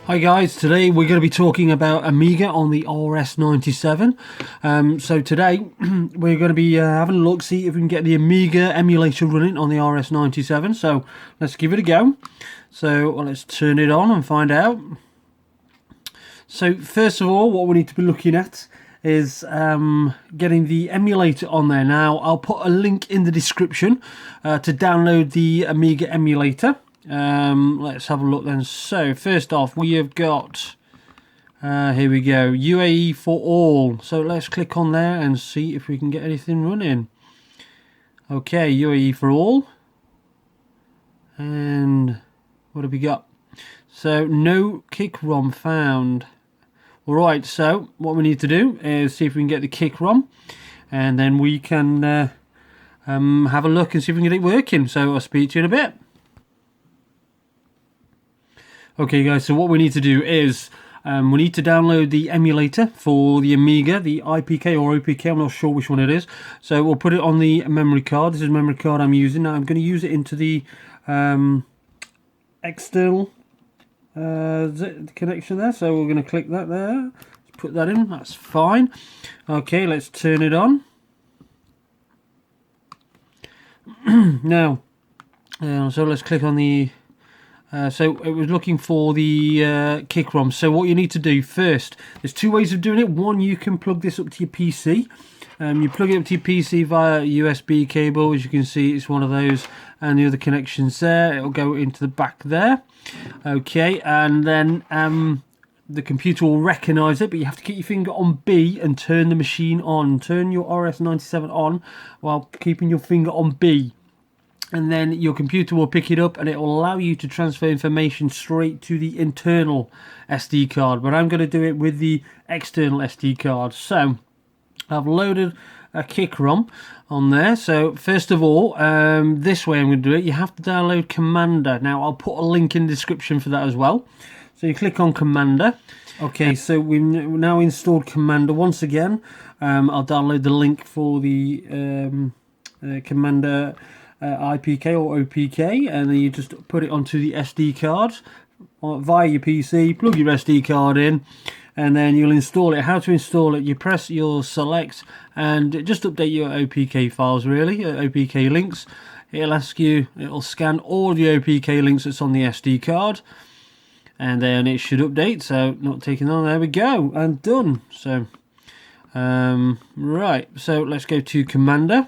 Hi guys, today we're going to be talking about Amiga on the RS97. So today we're going to be having a look, see if we can get the Amiga emulator running on the RS97. So let's give it a go. So let's turn it on and find out. So first of all, what we need to be looking at is getting the emulator on there. Now I'll put a link in the description to download the Amiga emulator. Let's have a look then. So first off, we have got here we go, UAE for all. So let's click on there and see if we can get anything running. Okay, UAE for all. And what have we got? So no kick ROM found. Alright, so what we need to do is see if we can get the kick ROM, and then we can have a look and see if we can get it working. So I'll speak to you in a bit. Okay guys, so what we need to do is we need to download the emulator for the Amiga, the IPK or OPK, I'm not sure which one it is. So we'll put it on the memory card. This is the memory card I'm using. Now I'm going to use it into the external connection there. So we're going to click that there. Let's put that in, that's fine. Okay, let's turn it on. Now, so let's click on the so it was looking for the kick ROM. So what you need to do first, there's two ways of doing it. One, you can plug this up to your PC. You plug it up to your PC via USB cable. As you can see, it's one of those, and the other connections there. It'll go into the back there. Okay, and then the computer will recognise it, but you have to keep your finger on B and turn the machine on. Turn your RS97 on while keeping your finger on B. And then your computer will pick it up and it will allow you to transfer information straight to the internal SD card. But I'm going to do it with the external SD card. So I've loaded a kick ROM on there. So first of all, this way I'm going to do it. You have to download Commander. Now I'll put a link in the description for that as well. So you click on Commander. Okay, so we've now installed Commander once again. I'll download the link for the Commander IPK or OPK, and then you just put it onto the SD card via your PC, plug your SD card in, and then you'll install it. How to install it? You press your select and just update your OPK files, really, OPK links. It'll ask you, it'll scan all the OPK links that's on the SD card, and then it should update. So not taking on, there we go, and done. So right, so let's go to Commander.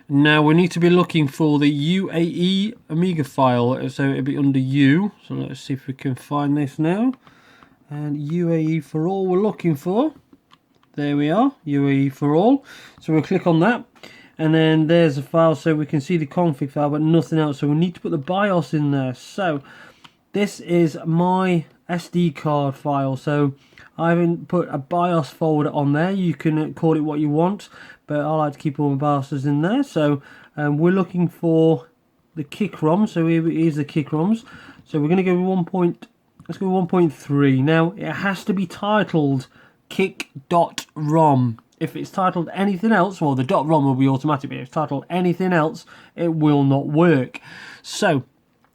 Now we need to be looking for the UAE Amiga file, so it'll be under U. So let's see if we can find this now. And UAE for all we're looking for. There we are, UAE for all. So we'll click on that, and then there's a file, so we can see the config file, but nothing else. So we need to put the BIOS in there. So this is my SD card file. So I haven't put a BIOS folder on there. You can call it what you want, but I like to keep all my BIOSes in there. So we're looking for the kick ROM. So here is the kick ROMs. So we're going to go with let's go with 1.3. Now it has to be titled kick.rom. If it's titled anything else, well, the .rom will be automatic, but if it's titled anything else, it will not work. So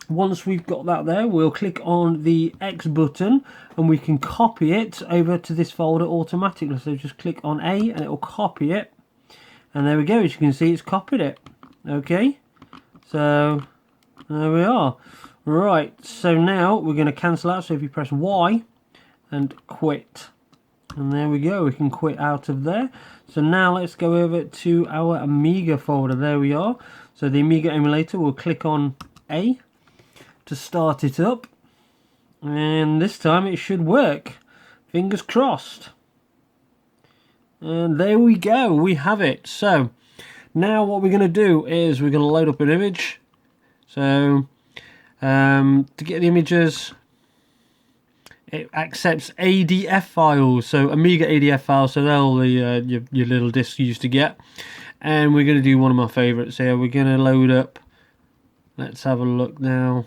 once we've got that there, we'll click on the X button and we can copy it over to this folder automatically. So just click on A and it will copy it. And there we go, as you can see, it's copied it. Okay, so there we are. Right, so now we're going to cancel out. So if you press Y and quit, and there we go, we can quit out of there. So now let's go over to our Amiga folder. There we are. So the Amiga emulator, we'll click on A to start it up, and this time it should work. Fingers crossed. And there we go, we have it. So now what we're going to do is we're going to load up an image. So to get the images, it accepts ADF files, so Amiga ADF files, so they're all the your little discs you used to get. And we're going to do one of my favorites here. We're going to load up, let's have a look now,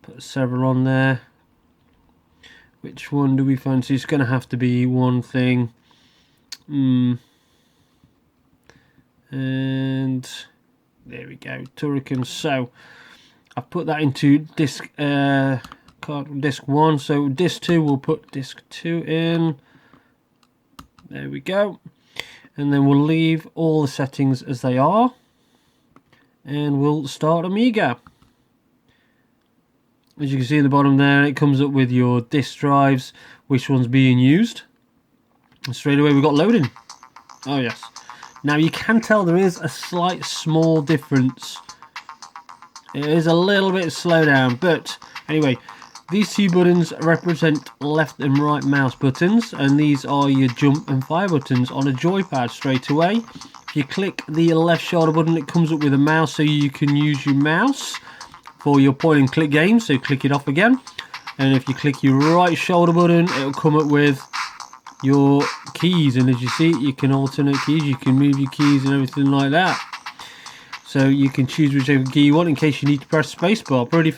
put several on there. Which one do we fancy? It's going to have to be one thing. And there we go, Turrican. So I've put that into disk 1, so disk 2, we'll put disk 2 in. There we go. And then we'll leave all the settings as they are. And we'll start Amiga. As you can see at the bottom there, it comes up with your disk drives, which one's being used. And straight away we've got loading. Oh yes. Now you can tell there is a slight small difference. It is a little bit slow down, but anyway, these two buttons represent left and right mouse buttons, and these are your jump and fire buttons on a joypad straight away. If you click the left shoulder button, it comes up with a mouse, so you can use your mouse for your point and click games, so click it off again. And if you click your right shoulder button, it'll come up with your keys, and as you see, you can alternate keys, you can move your keys and everything like that. So you can choose whichever key you want in case you need to press spacebar. Pretty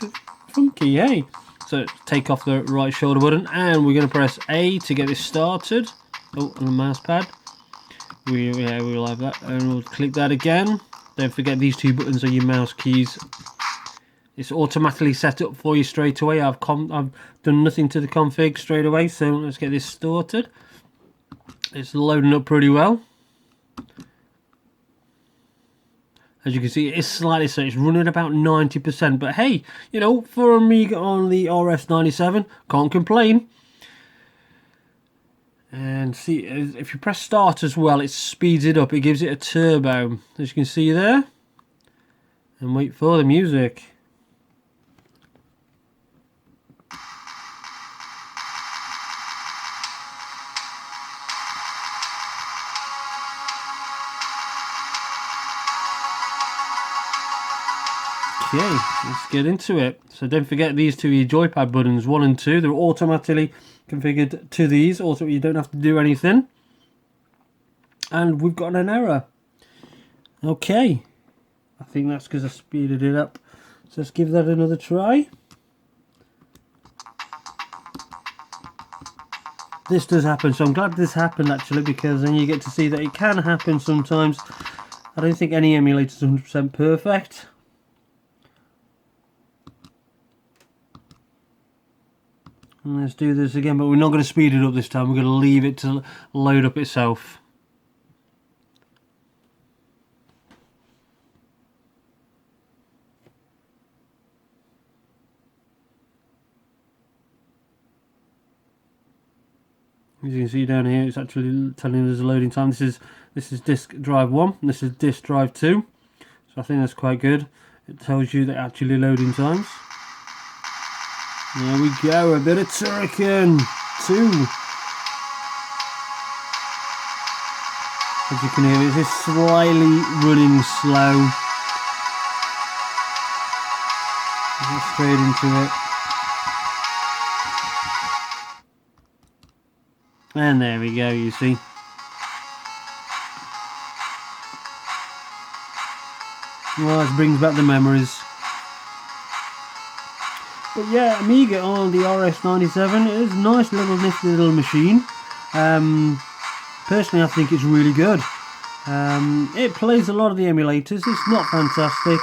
funky, hey? So take off the right shoulder button, and we're going to press A to get this started. Oh, and the mouse pad. We'll have that, and we'll click that again. Don't forget these two buttons are your mouse keys. It's automatically set up for you straight away. I've done nothing to the config straight away, so let's get this started. It's loading up pretty well. As you can see, it is slightly slow. It's running about 90%, but hey, you know, for Amiga on the RS97, can't complain. And see, if you press start as well, it speeds it up. It gives it a turbo, as you can see there. And wait for the music. Okay, let's get into it. So don't forget these two are your joypad buttons, 1 and 2. They're automatically configured to these. Also, you don't have to do anything. And we've got an error. Okay. I think that's because I speeded it up. So let's give that another try. This does happen, so I'm glad this happened actually, because then you get to see that it can happen sometimes. I don't think any emulator is 100% perfect. And let's do this again, but we're not going to speed it up this time. We're going to leave it to load up itself. As you can see down here, it's actually telling us the loading time. This is disk drive 1, and this is disk drive 2. So I think that's quite good. It tells you the actually loading times. There we go, a bit of Turrican 2. As you can hear, it is slightly running slow. Get straight into it. And there we go, you see. Well, this brings back the memories. But yeah, Amiga on the RS97 is a nice little nifty little machine. Personally, I think it's really good. It plays a lot of the emulators. It's not fantastic.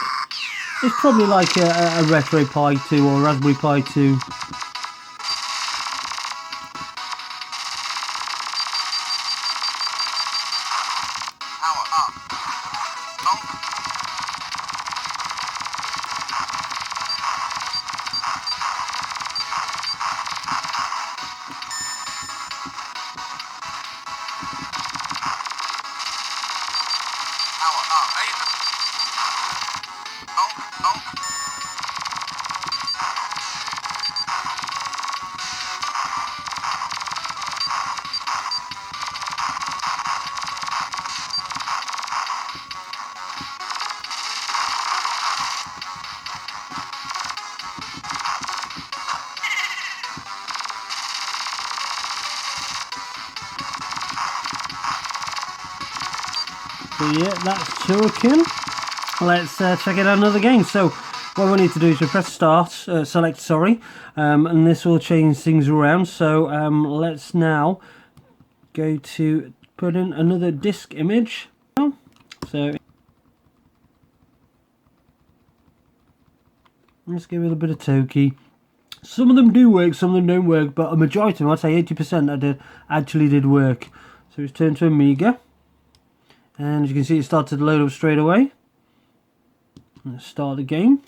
It's probably like a Retro Pi 2 or Raspberry Pi 2. So yeah, that's Turrican. Let's check it out another game. So what we need to do is to press start, select sorry, and this will change things around. So let's now go to put in another disk image. So Let's give it a bit of Toki. Some of them do work, some of them don't work, but a majority of them, I'd say 80% actually did work. So it's turned to Amiga. And as you can see, it started to load up straight away. Let's start the game.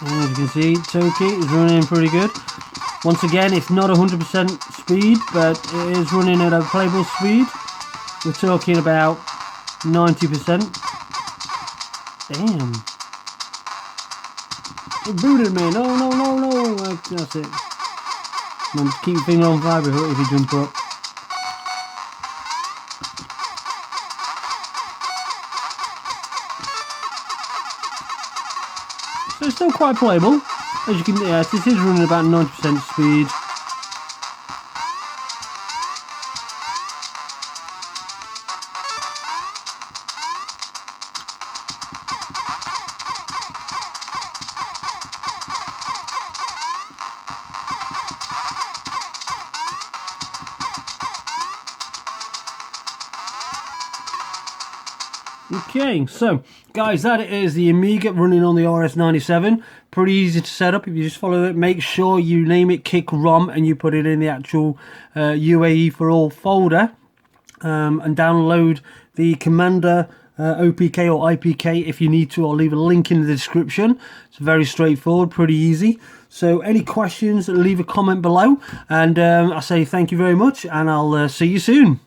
And as you can see, Toki is running pretty good. Once again, it's not 100% speed, but it is running at a playable speed. We're talking about 90%. Damn. It booted me. No, no, no, no. That's it. Man, keep your finger on vibrate if you jump up. So it's still quite playable. As you can, yeah, this is running about 90% speed. Okay, so guys, that is the Amiga running on the RS-97. Pretty easy to set up if you just follow it. Make sure you name it Kick ROM and you put it in the actual UAE for all folder, and download the Commander OPK or IPK if you need to. I'll leave a link in the description. It's very straightforward, pretty easy. So any questions, leave a comment below, and I say thank you very much, and I'll see you soon.